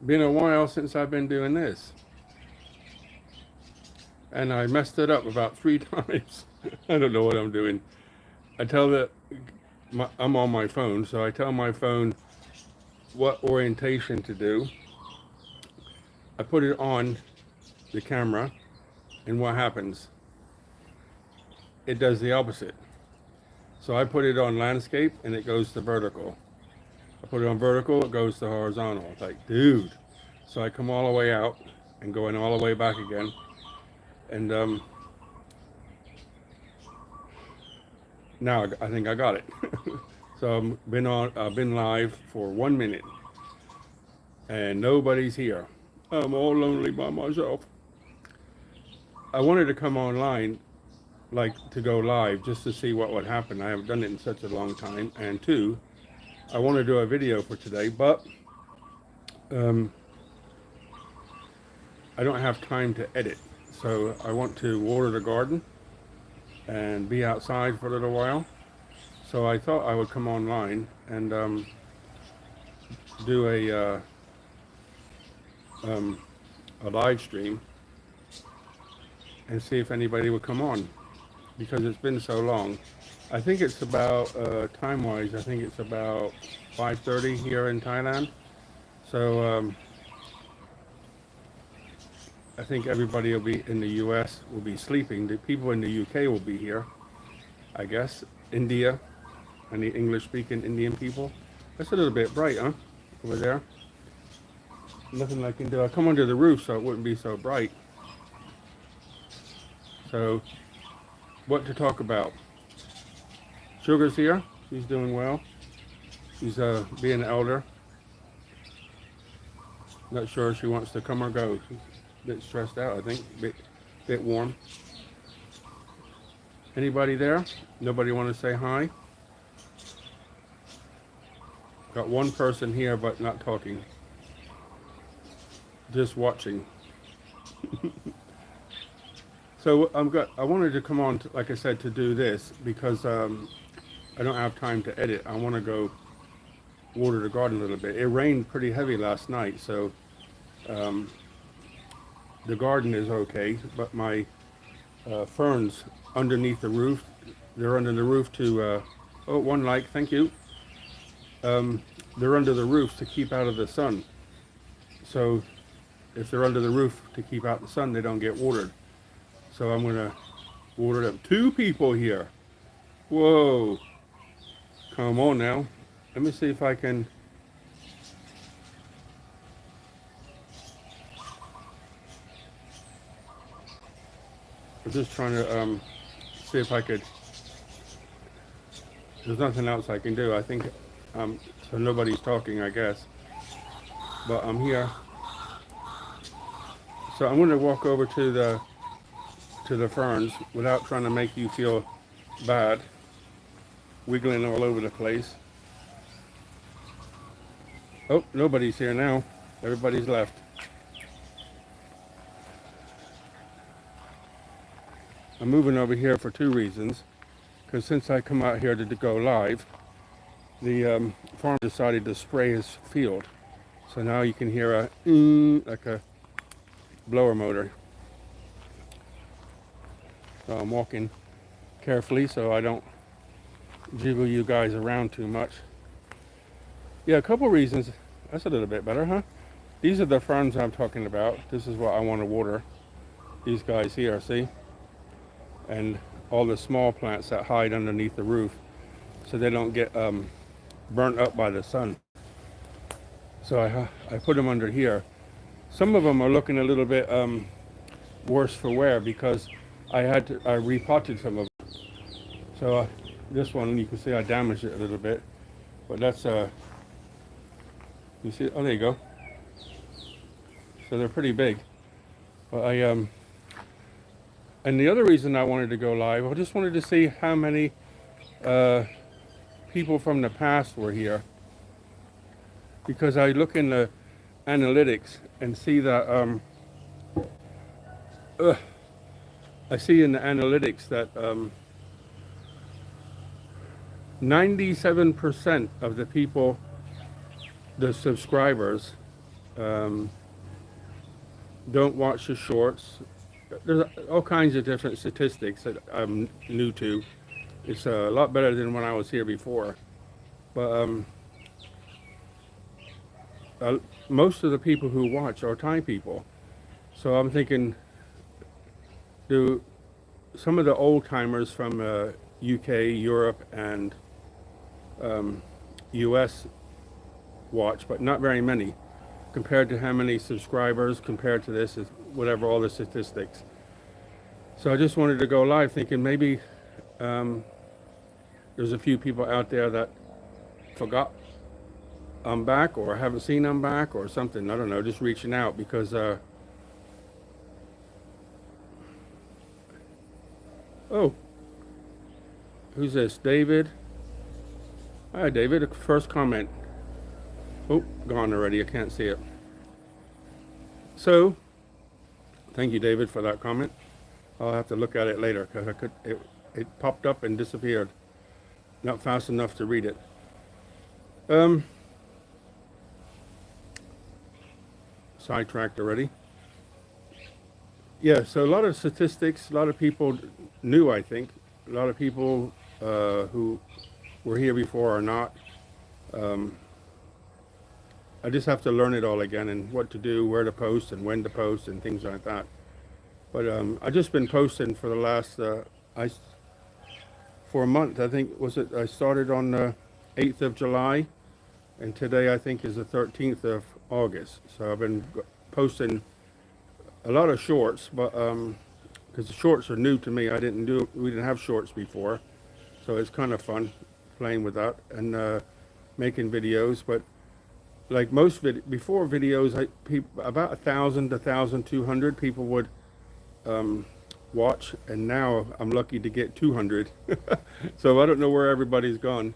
been a while since I've been doing this, and I messed it up about 3 times. I don't know what I'm doing. I tell I'm on my phone, so I tell my phone what orientation to do. I put it on the camera, and what happens? It does the opposite. So I put it on landscape, and it goes to vertical. I put it on vertical, it goes to horizontal. It's like, dude. So I come all the way out and going all the way back again. And now I think I got it. So I've been live for 1 minute, and nobody's here. I'm all lonely by myself. I wanted to come online, like to go live, just to see what would happen. I haven't done it in such a long time. And two, I want to do a video for today, but um, I don't have time to edit. So I want to water the garden and be outside for a little while. So I thought I would come online and do a live stream and see if anybody would come on, because it's been so long. I think it's about time-wise. I think it's about 5:30 here in Thailand. So I think everybody will be in the U.S. will be sleeping. The people in the U.K. will be here, I guess. India, any English-speaking Indian people. That's a little bit bright, huh? Over there. Nothing I can do. I come under the roof so it wouldn't be so bright. So, what to talk about? Sugar's here. She's doing well. She's being an elder. Not sure if she wants to come or go. She's a bit stressed out, I think. Bit warm. Anybody there? Nobody want to say hi? Got one person here, but not talking. Just watching. So I wanted to come on, like I said, to do this because I don't have time to edit. I want to go water the garden a little bit. It rained pretty heavy last night, so the garden is okay, but my ferns underneath the roof, they're under the roof to, oh, one like, thank you. They're under the roof to keep out of the sun. So if they're under the roof to keep out the sun, they don't get watered. So I'm going to water them. 2 people here. Whoa. Come on now. Let me see if I can. I'm just trying to see if I could. There's nothing else I can do. I think so. Nobody's talking, I guess. But I'm here. So I'm going to walk over to the ferns without trying to make you feel bad. Wiggling all over the place. Oh, nobody's here now. Everybody's left. I'm moving over here for 2 reasons. Because since I come out here to go live, the farmer decided to spray his field. So now you can hear like a blower motor. So I'm walking carefully so I don't jiggle you guys around too much. Yeah, a couple reasons. That's a little bit better, huh? These are the ferns I'm talking about. This is what I want to water. These guys here, see? And all the small plants that hide underneath the roof so they don't get burnt up by the sun. So I put them under here. Some of them are looking a little bit worse for wear because I repotted some of them. So this one, you can see I damaged it a little bit, but that's you see, oh, there you go. So they're pretty big. But and the other reason I wanted to go live, I just wanted to see how many people from the past were here, because I look in the analytics and see that I see in the analytics that 97% of the people, the subscribers, Um, don't watch the shorts. There's all kinds of different statistics that I'm new to. It's a lot better than when I was here before. But uh, most of the people who watch are Thai people. So I'm thinking, do some of the old timers from UK, Europe, and US watch, but not very many compared to how many subscribers compared to this is whatever all the statistics. So I just wanted to go live thinking maybe um, there's a few people out there that forgot I'm back or haven't seen I'm back or something. I don't know, just reaching out because oh, who's this? David. Hi David, first comment. Oh, gone already, I can't see it. So thank you David for that comment. I'll have to look at it later because it popped up and disappeared. Not fast enough to read it. Um, Sidetracked already. Yeah, so a lot of statistics, a lot of people knew, I think. A lot of people who were here before are not. I just have to learn it all again and what to do, where to post and when to post and things like that. But I've just been posting for the last, for a month, I think, I started on the 8th of July and today I think is the 13th of August. So I've been posting a lot of shorts, but because the shorts are new to me, we didn't have shorts before, so it's kind of fun playing with that and making videos. But like before videos, about 1,000 to 1,200 people would watch, and now I'm lucky to get 200. So I don't know where everybody's gone,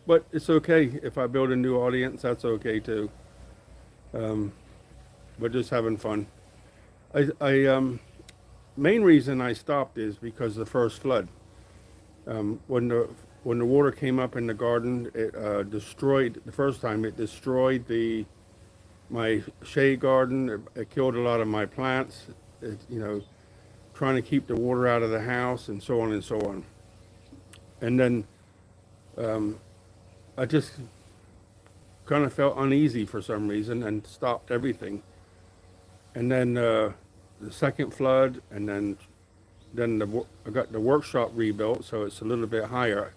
but it's okay if I build a new audience. That's okay too. But just having fun. Main reason I stopped is because of the first flood. When the water came up in the garden, it destroyed the first time. It destroyed my shade garden. It killed a lot of my plants. Trying to keep the water out of the house and so on and so on. And then I just kind of felt uneasy for some reason and stopped everything. And then the second flood, and then I got the workshop rebuilt, so it's a little bit higher.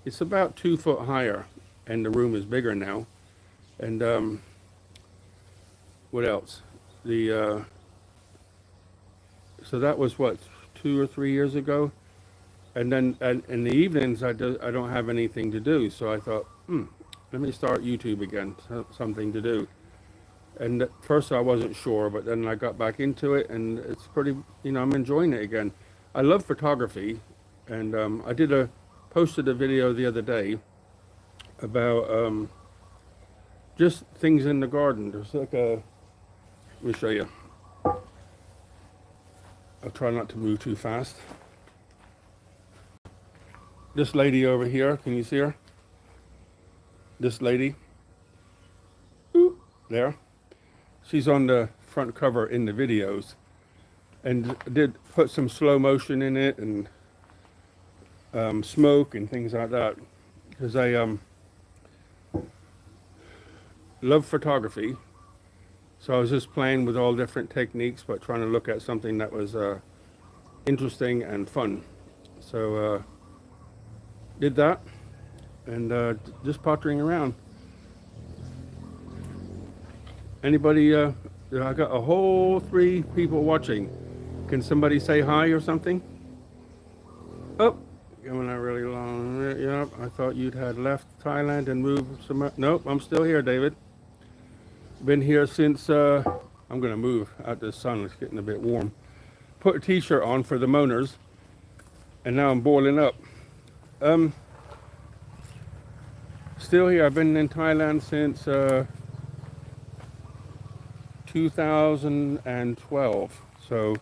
It's about 2 foot higher, and the room is bigger now. And what else? So that was what, 2 or 3 years ago. And then in the evenings, I don't have anything to do, so I thought, let me start YouTube again, something to do. And at first I wasn't sure, but then I got back into it, and it's pretty, I'm enjoying it again. I love photography, and I posted a video the other day about just things in the garden. There's like let me show you. I'll try not to move too fast. This lady over here, can you see her? This lady, there. She's on the front cover in the videos, and did put some slow motion in it and smoke and things like that, because I love photography. So I was just playing with all different techniques, but trying to look at something that was interesting and fun. So did that, and just pottering around. Anybody, I got a whole 3 people watching. Can somebody say hi or something? Oh, going out really long. Yep, I thought you'd had left Thailand and moved somewhere. Nope, I'm still here, David. Been here since, I'm gonna move out the sun, it's getting a bit warm. Put a t-shirt on for the moaners, and now I'm boiling up. Still here, I've been in Thailand since 2012. So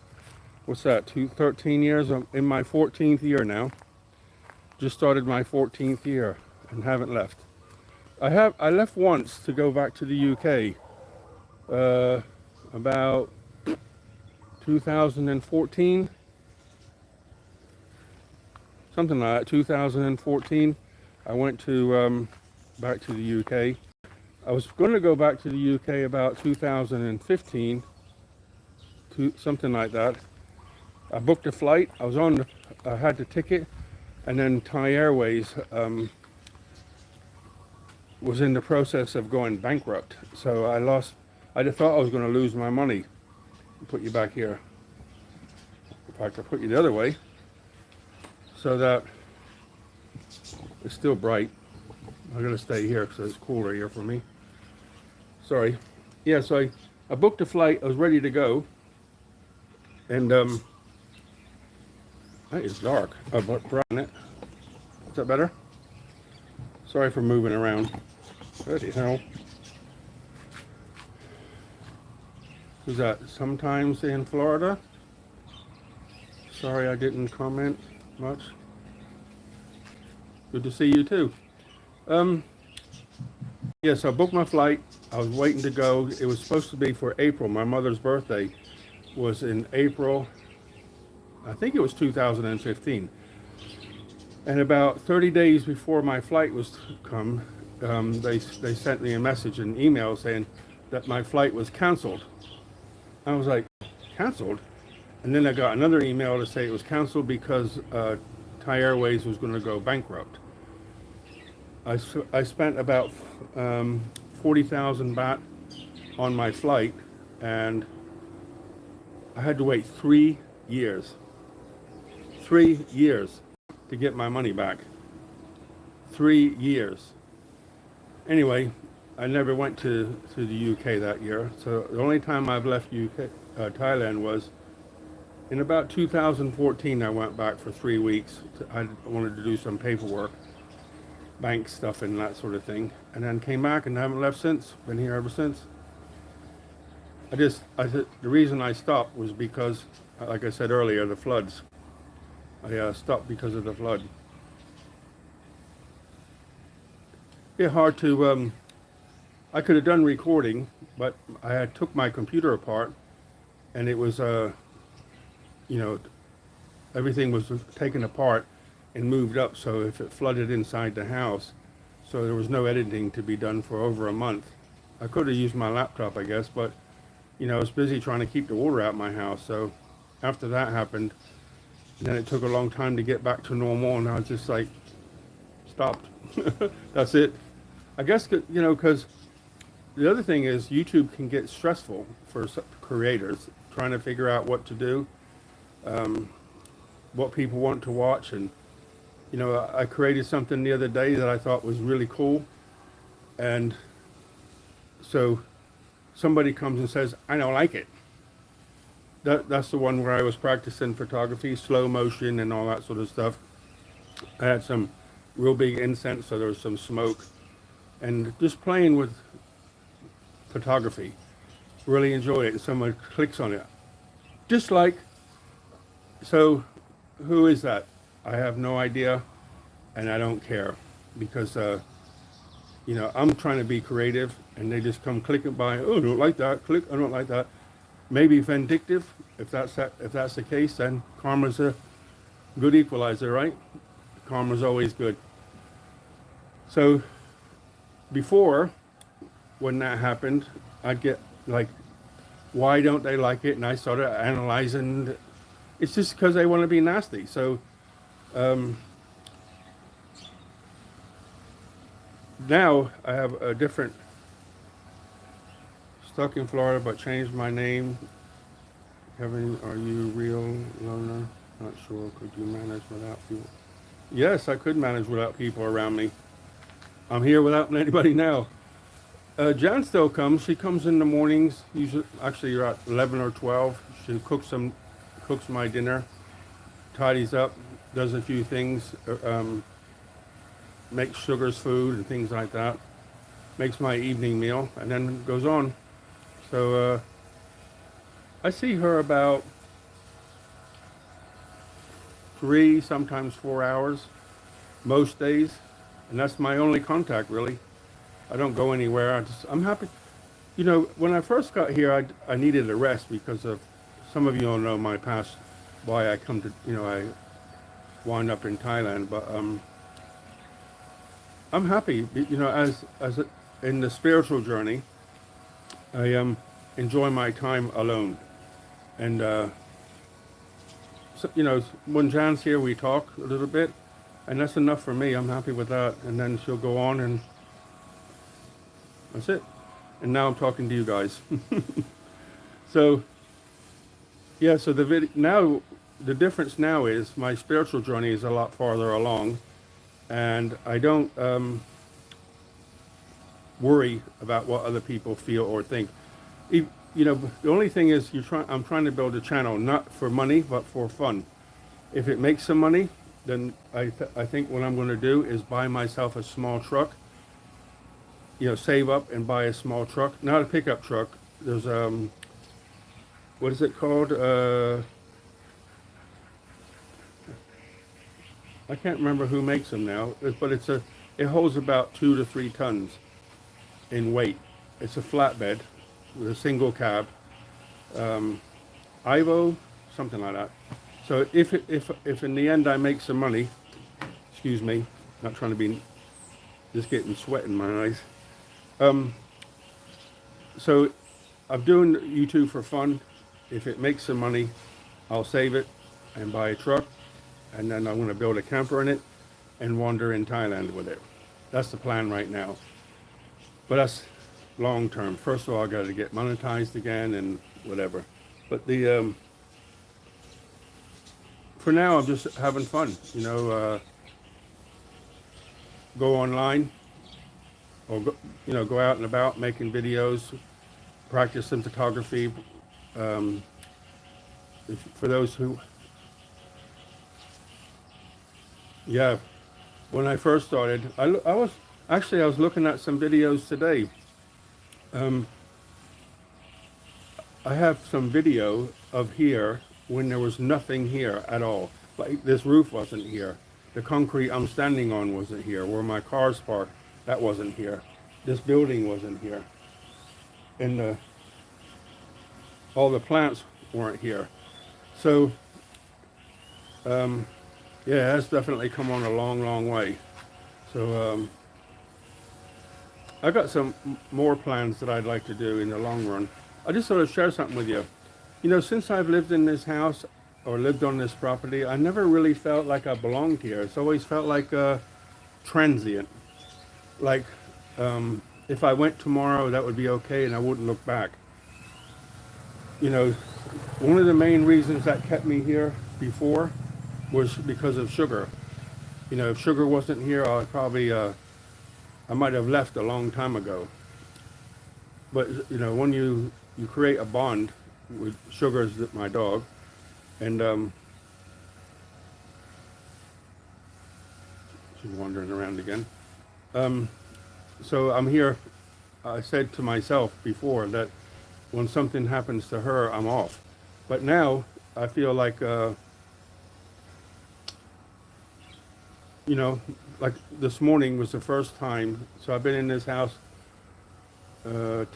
what's that, 13 years? I'm in my 14th year now. Just started my 14th year and haven't left. I left once to go back to the UK, uh, about 2014, something like that. 2014, I went to back to the UK. I was going to go back to the UK about 2015, something like that. I booked a flight. I had the ticket, and then Thai Airways was in the process of going bankrupt. So I lost. I just thought I was going to lose my money. Put you back here. In fact, I'll put you the other way so that it's still bright. I'm going to stay here because it's cooler here for me. Sorry. Yeah, so I booked a flight. I was ready to go. And it's dark. Bright on it. Is that better? Sorry for moving around. Bloody hell. Who's that? Sometimes in Florida? Sorry I didn't comment much. Good to see you too. Yeah, so I booked my flight. I was waiting to go. It was supposed to be for April. My mother's birthday was in April. I think it was 2015. And about 30 days before my flight was to come, they sent me a message, an email saying that my flight was canceled. I was like, canceled? And then I got another email to say it was canceled because Thai Airways was going to go bankrupt. I spent about 40,000 baht on my flight, and I had to wait 3 years. 3 years to get my money back. 3 years. Anyway, I never went to the UK that year. So the only time I've left Thailand was in about 2014. I went back for 3 weeks. I wanted to do some paperwork, bank stuff and that sort of thing. And then came back and haven't left since. Been here ever since. The reason I stopped was because, like I said earlier, the floods. I stopped because of the flood. It's hard to, I could have done recording, but I took my computer apart and it was, everything was taken apart and moved up. So if it flooded inside the house, so there was no editing to be done for over a month. I could have used my laptop, I guess, but, I was busy trying to keep the water out of my house. So after that happened, then it took a long time to get back to normal, and I was just like, stopped. That's it. I guess, because the other thing is YouTube can get stressful for creators trying to figure out what to do, what people want to watch. And, I created something the other day that I thought was really cool. And so somebody comes and says, I don't like it. That's the one where I was practicing photography, slow motion and all that sort of stuff. I had some real big incense, so there was some smoke. And just playing with photography. Really enjoy it. And someone clicks on it. Dislike. So who is that? I have no idea, and I don't care. Because, I'm trying to be creative, and they just come clicking by. Oh, I don't like that. Click, I don't like that. Maybe vindictive. If that's the case, then karma's a good equalizer, right? Karma's always good. So before, when that happened, I'd get like, why don't they like it? And I started analyzing. It's just because they want to be nasty. So now I have a different, stuck in Florida but changed my name. Kevin, are you real loner? Not sure. Could you manage without people? Yes, I could manage without people around me. I'm here without anybody now. Jan still comes. She comes in the mornings. Usually, actually, at 11 or 12. She cooks my dinner, tidies up, does a few things, makes Sugar's food and things like that. Makes my evening meal, and then goes on. So I see her about 3, sometimes 4 hours, most days, and that's my only contact really. I don't go anywhere. I'm happy. You know, when I first got here, I needed a rest because of some of you all know my past, why I come to, I wound up in Thailand. But I'm happy, in the spiritual journey, I enjoy my time alone. And, so, when Jan's here, we talk a little bit, and that's enough for me. I'm happy with that. And then she'll go on, and that's it. And now I'm talking to you guys. So, yeah, so the difference now is my spiritual journey is a lot farther along, and I don't worry about what other people feel or think. The only thing is I'm trying to build a channel not for money but for fun. If it makes some money, then I think what I'm going to do is buy myself a small truck. Save up and buy a small truck, not a pickup truck. There's what is it called? I can't remember who makes them now, but it holds about 2 to 3 tons in weight. It's a flatbed with a single cab, Ivo, something like that. So if in the end I make some money, excuse me, not trying to be, just getting sweat in my eyes. So I'm doing YouTube for fun. If it makes some money, I'll save it and buy a truck, and then I'm going to build a camper in it and wander in Thailand with it. That's the plan right now. But that's long term. First of all, I got to get monetized again and whatever. But for now, I'm just having fun. Go online or go out and about making videos, practice some photography. For those who, yeah, when I first started, I was looking at some videos today. I have some video of here when there was nothing here at all. Like this roof wasn't here. The concrete I'm standing on wasn't here. Where my car's parked, that wasn't here. This building wasn't here. And all the plants weren't here. So, yeah, it has definitely come on a long, long way. So, I got some more plans that I'd like to do in the long run. I just thought I'd share something with you. Since I've lived in this house or lived on this property, I never really felt like I belonged here. It's always felt like transient. Like, if I went tomorrow, that would be okay and I wouldn't look back. One of the main reasons that kept me here before was because of sugar. If sugar wasn't here, I might have left a long time ago. But, when you create a bond with Sugar's my dog, and she's wandering around again. So I'm here. I said to myself before that when something happens to her, I'm off. But now I feel like, like this morning was the first time. So I've been in this house about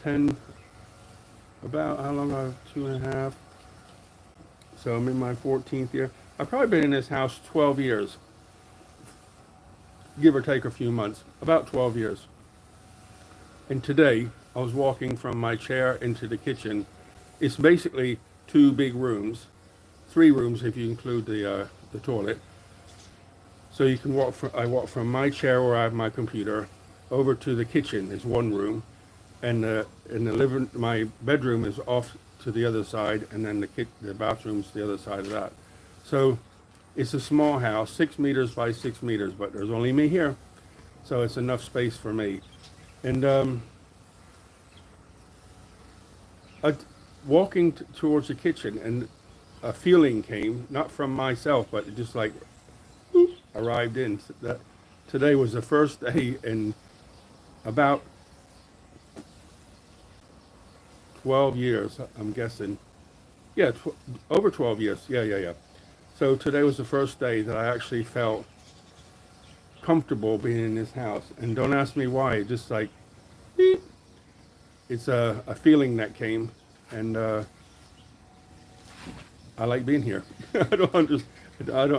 how long? 2.5. So I'm in my 14th year. I've probably been in this house 12 years, give or take a few months, about 12 years. And today I was walking from my chair into the kitchen. It's basically 2 big rooms, 3 rooms if you include the toilet. So you can I walk from my chair where I have my computer over to the kitchen is 1 room, and my bedroom is off to the other side, and then the bathroom's the other side of that. So it's a small house, 6 meters by 6 meters, but there's only me here, so it's enough space for me. And walking towards the kitchen, and a feeling came, not from myself, but it just like boop, arrived in. That today was the first day in about 12 years, I'm guessing. Yeah, over 12 years. Yeah. So today was the first day that I actually felt comfortable being in this house. And don't ask me why, just like, beep. it's a feeling that came, and I like being here. I don't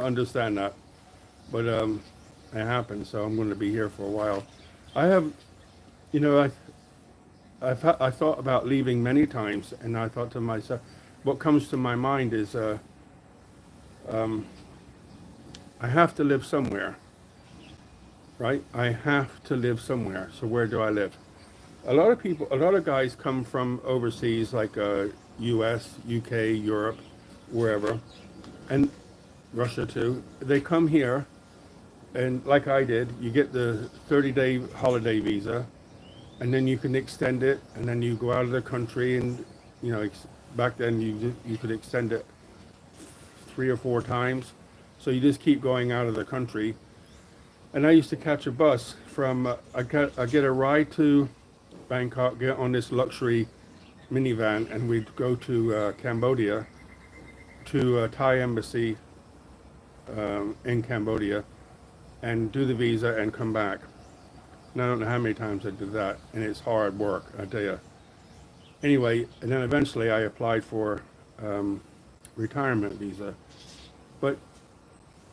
understand that, but it happened. So I'm going to be here for a while. I have, you know, I thought about leaving many times, and I thought to myself, what comes to my mind is I have to live somewhere, right? I have to live somewhere. So where do I live? A lot of guys come from overseas, like U.S., U.K., Europe, wherever, and Russia too. They come here, and like I did, you get the 30-day holiday visa, and then you can extend it, and then you go out of the country, and you know, back then you could extend it 3 or 4 times, so you just keep going out of the country. And I used to catch a bus from I get a ride to Bangkok, get on this luxury minivan, and we'd go to Cambodia, to a Thai embassy in Cambodia, and do the visa and come back. And I don't know how many times I did that, and it's hard work, I tell you. Anyway, and then eventually I applied for retirement visa, but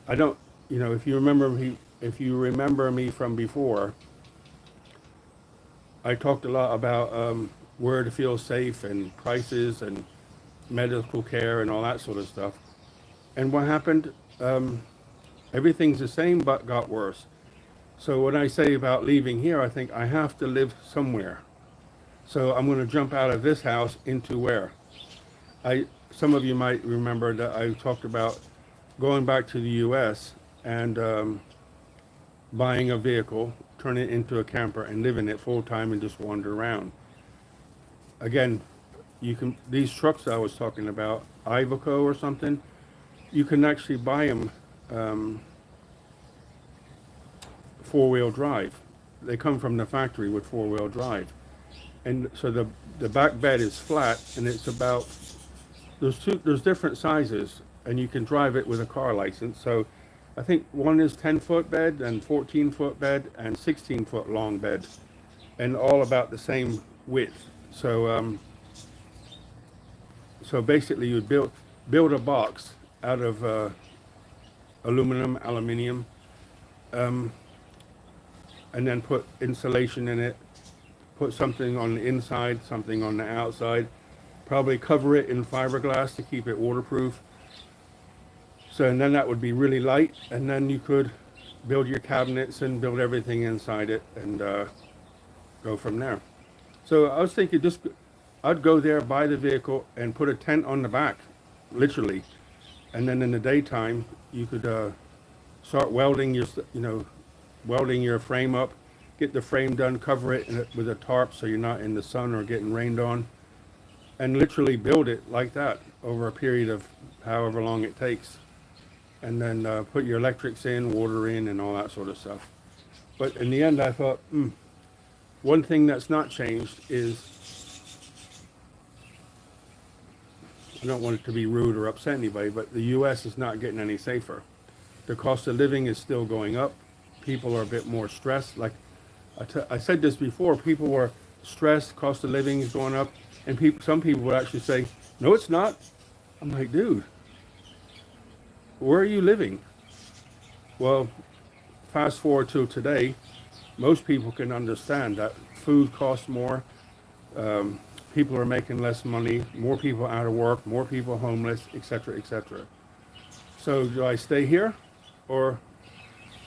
I don't. You know, if you remember me from before, I talked a lot about where to feel safe and prices and medical care and all that sort of stuff. And what happened? Everything's the same, but got worse. So when I say about leaving here, I think I have to live somewhere. So I'm going to jump out of this house into where? Some of you might remember that I talked about going back to the U.S. and buying a vehicle, turn it into a camper, and live in it full time and just wander around. Again, these trucks I was talking about, Iveco or something, you can actually buy them 4-wheel drive. They come from the factory with 4-wheel drive. And so the back bed is flat, and it's about, there's different sizes, and you can drive it with a car license. So I think one is 10-foot bed and 14-foot bed and 16-foot long bed, and all about the same width. So so basically you'd build a box out of aluminium, and then put insulation in it, put something on the inside, something on the outside, probably cover it in fiberglass to keep it waterproof. So, and then that would be really light, and then you could build your cabinets and build everything inside it, and go from there. So I was thinking I'd go there, buy the vehicle, and put a tent on the back, literally. And then in the daytime, you could start welding welding your frame up, get the frame done, cover it with a tarp so you're not in the sun or getting rained on, and literally build it like that over a period of however long it takes. And then put your electrics in, water in, and all that sort of stuff. But in the end, I thought, one thing that's not changed is, I don't want it to be rude or upset anybody, but the U.S. is not getting any safer. The cost of living is still going up. People are a bit more stressed. Like I said this before, people were stressed, cost of living is going up, and some people would actually say, no, it's not. I'm like, dude, where are you living? Well, fast forward to today, most people can understand that food costs more, people are making less money, more people out of work, more people homeless, etc., etc. So do I stay here or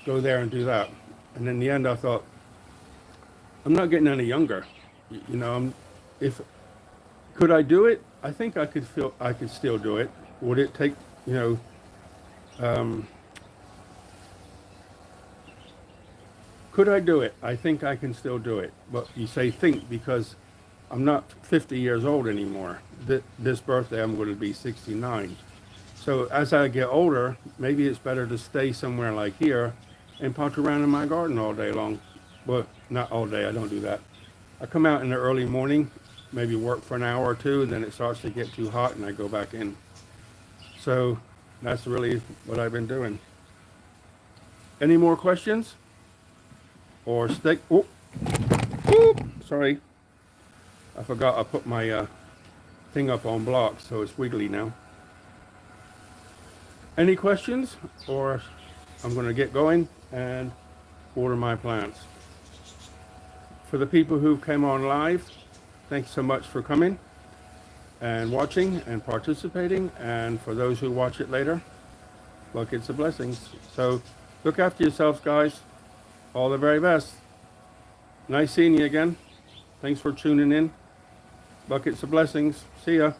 go there and do that? And in the end, I thought, I'm not getting any younger. You know, could I do it? I think I could still do it. Would it take, could I do it? I think I can still do it. But you say think because I'm not 50 years old anymore. This birthday I'm going to be 69. So as I get older, maybe it's better to stay somewhere like here and potter around in my garden all day long. Well, not all day, I don't do that. I come out in the early morning, maybe work for an hour or two, and then it starts to get too hot and I go back in. So that's really what I've been doing. Any more questions? Or sorry. I forgot I put my thing up on blocks, so it's wiggly now. Any questions? Or I'm going to get going and water my plants. For the people who came on live, thanks so much for coming and watching and participating. And for those who watch it later, buckets of blessings. So look after yourselves, guys. All the very best. Nice seeing you again. Thanks for tuning in. Buckets of blessings. See ya.